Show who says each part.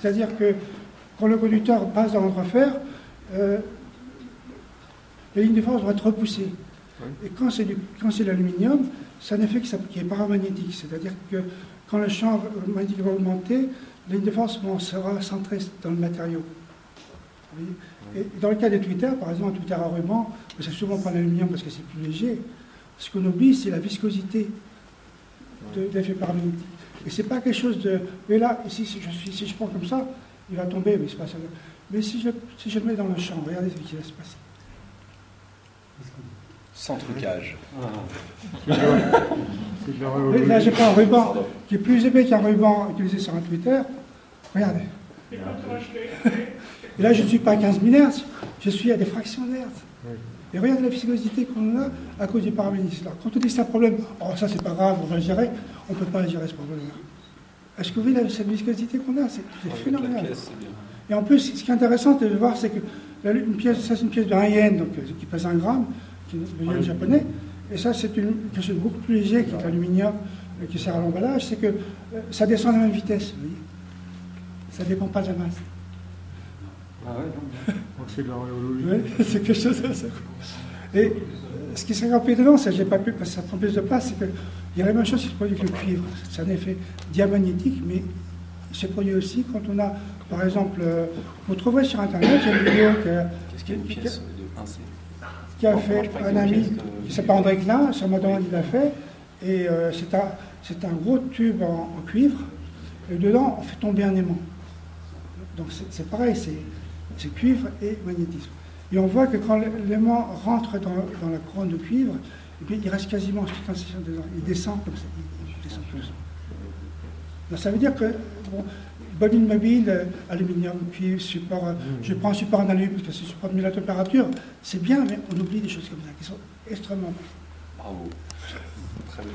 Speaker 1: C'est-à-dire que quand le conducteur passe dans l'entrefer, la ligne de force doit être repoussée. Et quand c'est l'aluminium, c'est un effet qui est paramagnétique. C'est-à-dire que quand le champ magnétique va augmenter, la ligne de force sera centrée dans le matériau. Et dans le cas des tweeters, par exemple, un tweeter à ruban, c'est souvent pas l'aluminium parce que c'est plus léger. Ce qu'on oublie, c'est la viscosité de l'effet paramagnétique. Et c'est pas quelque chose de... Mais là, ici, si je prends comme ça, il va tomber, mais c'est pas ça. Mais si je le mets dans le champ, regardez ce qui va se passer.
Speaker 2: Sans trucage.
Speaker 1: Là, j'ai pas un ruban qui est plus épais qu'un ruban utilisé sur un Twitter. Regardez. Et là, je ne suis pas à 15 000 Hz, je suis à des fractions d'hertz. Et regardez la viscosité qu'on a à cause du paramagnétisme. Quand on dit que c'est un problème, oh ça c'est pas grave, on va le gérer, on ne peut pas le gérer ce problème-là. Est-ce que vous voyez cette viscosité qu'on a? C'est phénoménal. Et en plus, ce qui est intéressant de voir, c'est que une pièce, ça c'est une pièce de 1 yen, donc, qui pèse 1 gramme, qui est le yen japonais, et ça c'est quelque chose de beaucoup plus léger qui est l'aluminium, qui sert à l'emballage, c'est que ça descend à la même vitesse, vous voyez. Ça ne dépend pas de la masse.
Speaker 3: Ah ouais, donc c'est de la rhéologie.
Speaker 1: Oui, c'est quelque chose comme ça. Et ce qui serait étonnant, ça j'ai pas pu parce que ça prend plus de place, c'est qu'il y a la même chose qui se produit avec le cuivre. C'est un effet diamagnétique, mais il se produit aussi quand on a, par exemple, vous trouverez sur Internet, il y a une vidéo qui a fait un ami qui s'appelle André Klein, sur Madonna il l'a fait, et c'est un gros tube en cuivre, et dedans on fait tomber un aimant. Donc c'est pareil, c'est cuivre et magnétisme. Et on voit que quand l'aimant rentre dans la couronne de cuivre, et puis il reste quasiment toute la session dedans. Il descend comme ça. Il descend plus. Donc ça veut dire que, bon, bobine mobile, aluminium, cuivre, support, je prends un support en aluminium parce que c'est support de la température, c'est bien, mais on oublie des choses comme ça qui sont extrêmement...
Speaker 2: Bravo. Très bien.